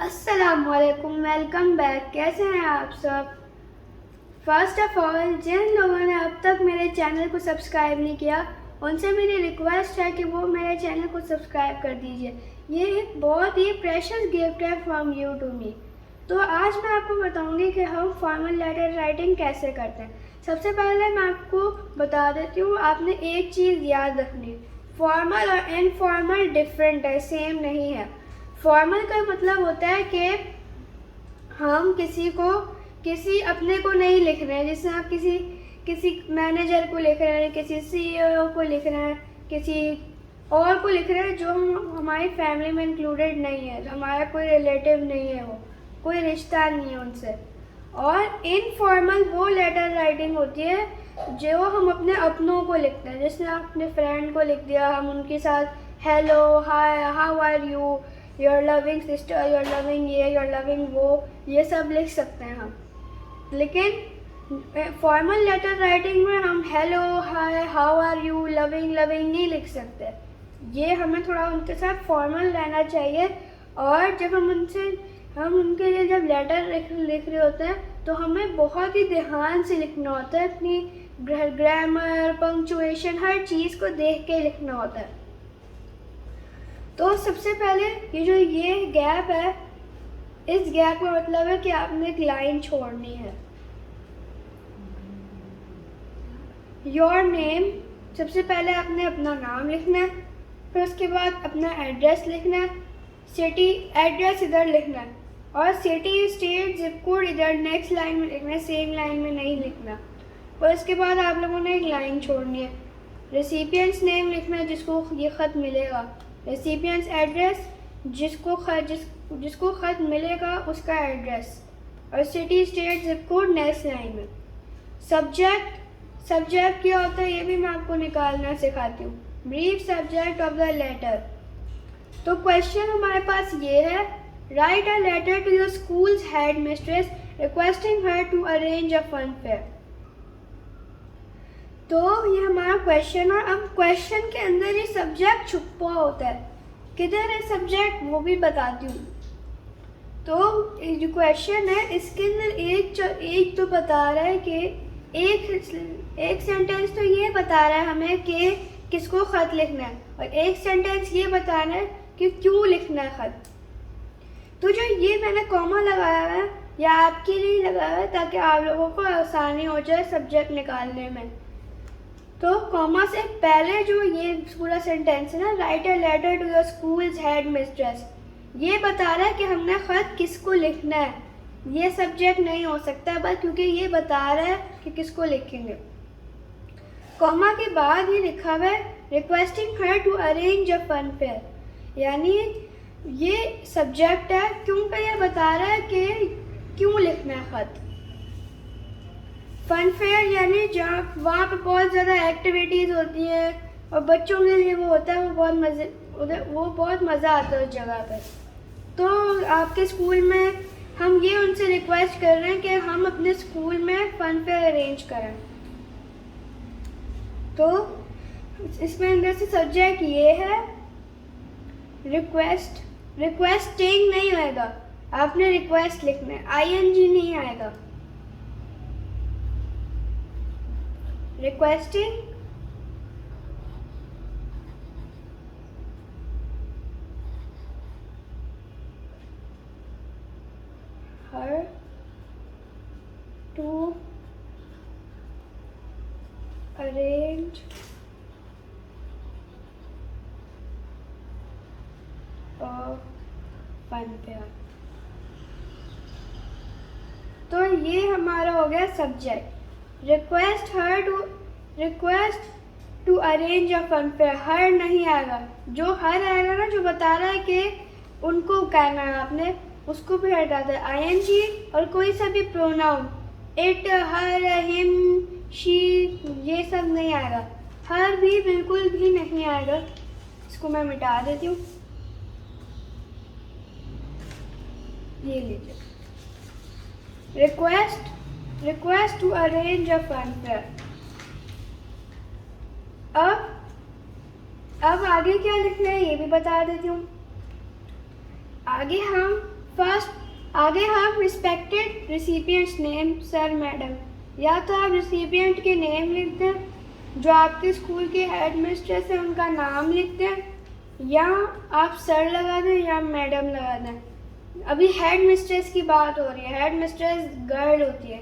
अस्सलामुअलैकुम, welcome back. कैसे हैं आप सब? फर्स्ट ऑफ ऑल, जिन लोगों ने अब तक मेरे चैनल को सब्सक्राइब नहीं किया उनसे मेरी रिक्वेस्ट है कि वो मेरे चैनल को सब्सक्राइब कर दीजिए। ये एक बहुत ही प्रेशियस गिफ्ट है फ्रॉम यू टू मी। तो आज मैं आपको बताऊंगी कि हम फॉर्मल लेटर राइटिंग कैसे करते हैं। सबसे पहले मैं आपको बता देती हूँ, आपने एक चीज़ याद रखनी, फॉर्मल और इनफॉर्मल डिफरेंट है, सेम नहीं है। फॉर्मल का मतलब होता है कि हम किसी अपने को नहीं लिख रहे हैं, जैसे आप किसी मैनेजर को लिख रहे हैं, किसी सीईओ को लिख रहे हैं, किसी और को लिख रहे हैं जो हमारी फैमिली में इंक्लूडेड नहीं है, हमारा कोई रिलेटिव नहीं है, वो कोई रिश्ता नहीं है उनसे। और इनफॉर्मल वो लेटर राइटिंग होती है जो हम अपने अपनों को लिखते हैं, जैसे आप अपने फ्रेंड को लिख दिया, हम उनके साथ hello, hi, how are you, your loving sister, your loving ये, योर लविंग वो, ये सब लिख सकते हैं हम। लेकिन फॉर्मल लेटर राइटिंग में हम hello, hi, how are you, loving नहीं लिख सकते। ये हमें थोड़ा उनके साथ फॉर्मल रहना चाहिए। और जब हम उनके लिए जब लेटर लिख रहे होते हैं तो हमें बहुत ही ध्यान से लिखना होता है, अपनी ग्रामर, पंक्चुएशन, हर चीज़ को देख के लिखना होता है। तो सबसे पहले ये गैप है, इस गैप का मतलब है कि आपने एक लाइन छोड़नी है। योर नेम, सबसे पहले आपने अपना नाम लिखना है, फिर उसके बाद अपना एड्रेस लिखना है, सिटी एड्रेस इधर लिखना है, और सिटी, स्टेट, जिप कोड इधर नेक्स्ट लाइन में लिखना है, सेम लाइन में नहीं लिखना। और उसके बाद आप लोगों ने एक लाइन छोड़नी है, रेसिपिएंट्स नेम लिखना है जिसको ये ख़त मिलेगा, रेसिपिएंट्स एड्रेस जिसको ख़त मिलेगा उसका एड्रेस, और city, state, zip code next line में। सब्जेक्ट क्या होता है ये भी मैं आपको निकालना सिखाती हूँ, brief subject of the letter. तो क्वेश्चन हमारे पास ये है, write a letter to your school's headmistress requesting her to arrange a fun fair. तो ये हमारा क्वेश्चन, और अब क्वेश्चन के अंदर ये सब्जेक्ट छुपा होता है, किधर है सब्जेक्ट वो भी बताती हूँ। तो जो क्वेश्चन है इसके अंदर एक तो बता रहा है कि एक सेंटेंस तो ये बता रहा है हमें कि किसको ख़त लिखना है, और एक सेंटेंस ये बता रहा है कि क्यों लिखना है ख़त। तो जो ये मैंने कॉमा लगाया है या आपके लिए लगाया है ताकि आप लोगों को आसानी हो जाए सब्जेक्ट निकालने में। तो कॉमा से पहले जो ये पूरा सेंटेंस है ना, write a letter to your school's headmistress, ये बता रहा है कि हमने ख़त किसको लिखना है, ये सब्जेक्ट नहीं हो सकता बस, क्योंकि ये बता रहा है कि किसको लिखेंगे। कॉमा के बाद ये लिखा हुआ है requesting her to arrange a fun fair, यानी ये सब्जेक्ट है, क्योंकि ये बता रहा है कि क्यों लिखना है ख़त। फन फेयर यानी जहाँ वहाँ पे बहुत ज़्यादा एक्टिविटीज़ होती हैं और बच्चों के लिए वो होता है, वो बहुत मज़ा आता है उस जगह पे। तो आपके स्कूल में हम ये उनसे रिक्वेस्ट कर रहे हैं कि हम अपने स्कूल में फन फेयर अरेंज करें। तो इसमें अंदर से सब्जेक्ट ये है, रिक्वेस्टिंग नहीं आएगा, आपने रिक्वेस्ट लिखना है, आईएनजी नहीं आएगा। Requesting her to arrange a fun fair। तो ये हमारा हो गया subject. Request to arrange a fun fair, हर नहीं आएगा, जो हर आएगा ना, जो बता रहा है कि उनको कहना है आपने, उसको भी हटा दे। आईएनजी और कोई सा भी pronoun, it, her, him, she, ये सब नहीं आएगा, हर भी बिल्कुल भी नहीं आएगा। इसको मैं मिटा देती हूँ, ये लीजिए, request to arrange a fun fair. अब आगे क्या लिखना है ये भी बता देती हूँ। आगे हम फर्स्ट आगे हम रिस्पेक्टेड रिसिपिएंट्स नेम सर मैडम, या तो आप रिसिपिएंट के नेम लिख दें, जो आपके स्कूल के हेड मिस्ट्रेस है उनका नाम लिख दें, या आप सर लगा दें या मैडम लगा दें। अभी हेड मिस्ट्रेस की बात हो रही है, हेड मिस्ट्रेस गर्ल होती है,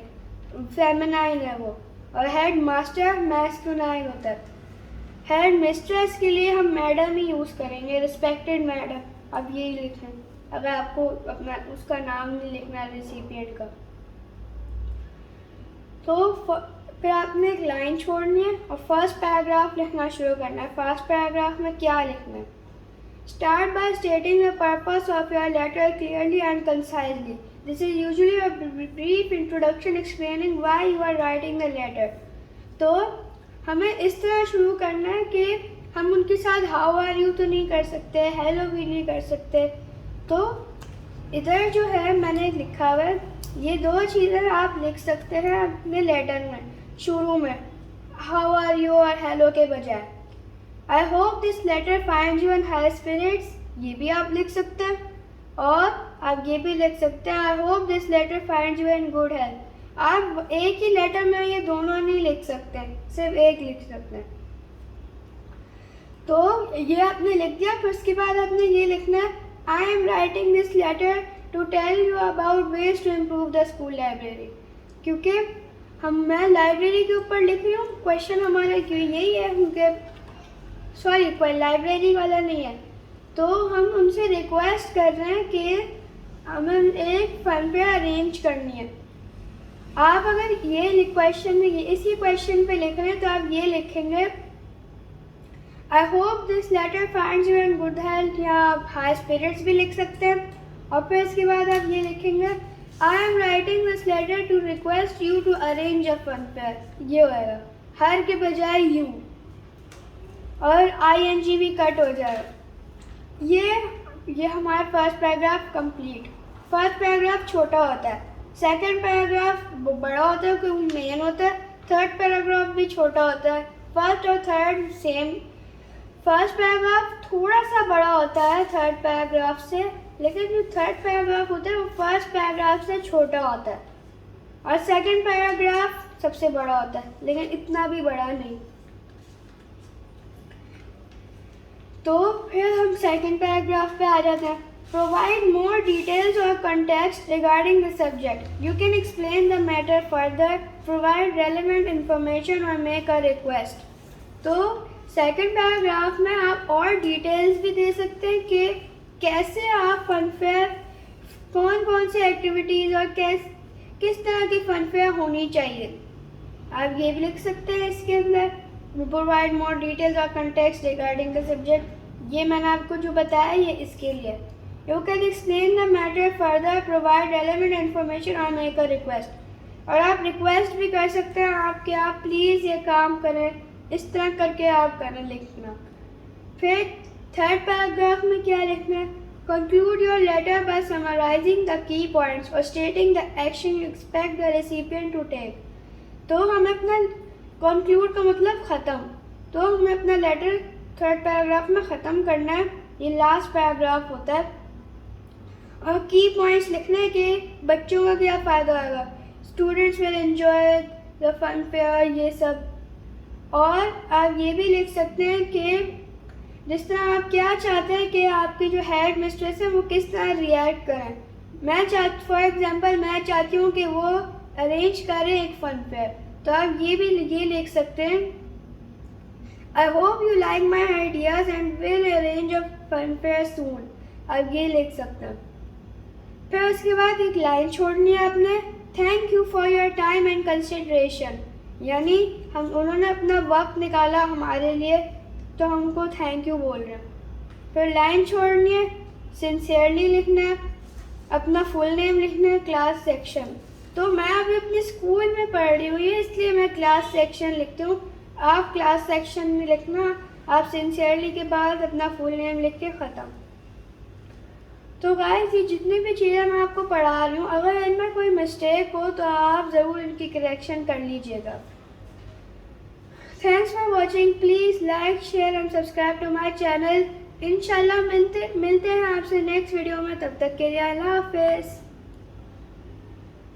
फेमिनाइन है वो, और हेड मास्टर मैस्कुलाइन होता है। हेड मिस्ट्रेस के लिए हम मैडम ही यूज़ करेंगे, रिस्पेक्टेड मैडम, अब यही लिखें अगर आपको अपना उसका नाम नहीं लिखना है रिसिपिएंट का। तो फिर आपने एक लाइन छोड़नी है और फर्स्ट पैराग्राफ लिखना शुरू करना है। फर्स्ट पैराग्राफ में क्या लिखना है? Start by stating the purpose of your letter clearly and concisely. This is usually a brief introduction explaining why you are writing the letter. तो हमें इस तरह शुरू करना है कि हम उनके साथ हाउ आर यू तो नहीं कर सकते, हेलो भी नहीं कर सकते। तो इधर जो है मैंने लिखा हुआ है, ये दो चीज़ें आप लिख सकते हैं अपने लेटर में शुरू में, हाउ आर यू और हेलो के बजाय। I hope this letter finds you in high spirits, ये भी आप लिख सकते हैं। और आप ये भी लिख सकते हैं, I hope this letter finds you in good health. आप एक ही लेटर में ये दोनों नहीं लिख सकते, सिर्फ एक लिख सकते हैं। तो ये आपने लिख दिया, फिर उसके बाद आपने ये लिखना है, I am writing this letter to tell you about ways to improve the school library. क्योंकि मैं लाइब्रेरी के ऊपर लिख रही हूँ, क्वेश्चन हमारा यही है, क्योंकि सॉरी कोई लाइब्रेरी वाला नहीं है। तो हम उनसे रिक्वेस्ट कर रहे हैं कि हमें एक फन फेयर अरेंज करनी है। आप अगर ये क्वेश्चन में इसी क्वेश्चन पे लिख रहे हैं तो आप ये लिखेंगे, I hope this letter finds you in good health, या आप हाई स्पिरिट्स भी लिख सकते हैं। और फिर इसके बाद आप ये लिखेंगे, I am writing this letter to request you to arrange a fun fair. ये होएगा, हर के बजाय यू, और ING भी कट हो जाएगा। ये हमारा first paragraph complete. First paragraph छोटा होता है, सेकंड पैराग्राफ बड़ा होता है क्योंकि मेन होता है, थर्ड पैराग्राफ भी छोटा होता है। फर्स्ट और थर्ड सेम। फर्स्ट पैराग्राफ थोड़ा सा बड़ा होता है थर्ड पैराग्राफ से, लेकिन जो थर्ड पैराग्राफ होता है वो फर्स्ट पैराग्राफ से छोटा होता है, और सेकंड पैराग्राफ सबसे बड़ा होता है, लेकिन इतना भी बड़ा नहीं। तो फिर हम सेकंड पैराग्राफ पे आ जाते हैं। प्रोवाइड मोर डिटेल्स और context regarding the subject, you can explain the matter further, provide relevant information और मेक अ रिक्वेस्ट। तो सेकंड पैराग्राफ में आप और डिटेल्स भी दे सकते हैं कि कैसे आप फन फेयर, कौन कौन सी एक्टिविटीज़ और किस तरह की फन फेयर होनी चाहिए, आप ये भी लिख सकते हैं इसके अंदर। प्रोवाइड मोर डिटेल्स और कंटेक्स्ट रिगार्डिंग द सब्जेक्ट, ये मैंने आपको जो बताया ये इसके लिए। You can explain the matter further, provide relevant information और मेक अ रिक्वेस्ट। और आप रिक्वेस्ट भी कर सकते हैं आपके, आप प्लीज़ ये काम करें, इस तरह करके आप करें लिखना। फिर थर्ड पैराग्राफ में क्या लिखना है? Conclude your letter by summarising the key points और stating the action you expect the recipient to take. तो हमें अपना कंक्लूड का मतलब ख़त्म, तो हमें अपना लेटर थर्ड पैराग्राफ में ख़त्म करना है, ये लास्ट पैराग्राफ होता है। और की पॉइंट्स लिखने के बच्चों का क्या फ़ायदा होगा, students will enjoy the fun fair, ये सब। और आप ये भी लिख सकते हैं कि जिस तरह आप क्या चाहते हैं कि आपकी जो हेड मिस्ट्रेस है वो किस तरह रिएक्ट करें। फॉर एग्जांपल मैं चाहती हूँ कि वो अरेंज करें एक फन फेयर, तो आप ये लिख सकते हैं, I hope you like my ideas and will arrange a fun fair soon, आप ये लिख सकते हैं। फिर उसके बाद एक लाइन छोड़नी है आपने, thank you for your time and consideration, यानी उन्होंने अपना वक्त निकाला हमारे लिए तो हमको थैंक यू बोल रहे हैं। फिर लाइन छोड़नी है, सिंसियरली लिखना है, अपना फुल नेम लिखना है, क्लास सेक्शन। तो मैं अभी अपने स्कूल में पढ़ रही हूँ इसलिए मैं क्लास सेक्शन लिखती हूँ, आप क्लास सेक्शन में लिखना, आप सिंसियरली के बाद अपना फुल नेम लिख के ख़त्म। तो गाइस ये जितनी भी चीज़ें मैं आपको पढ़ा रही हूँ, अगर इनमें कोई मिस्टेक हो तो आप ज़रूर इनकी करेक्शन कर लीजिएगा। Thanks for watching. Please like, share and subscribe to my channel. इंशाल्लाह मिलते हैं आपसे नेक्स्ट वीडियो में। तब तक के लिए अल्लाह हाफिज़।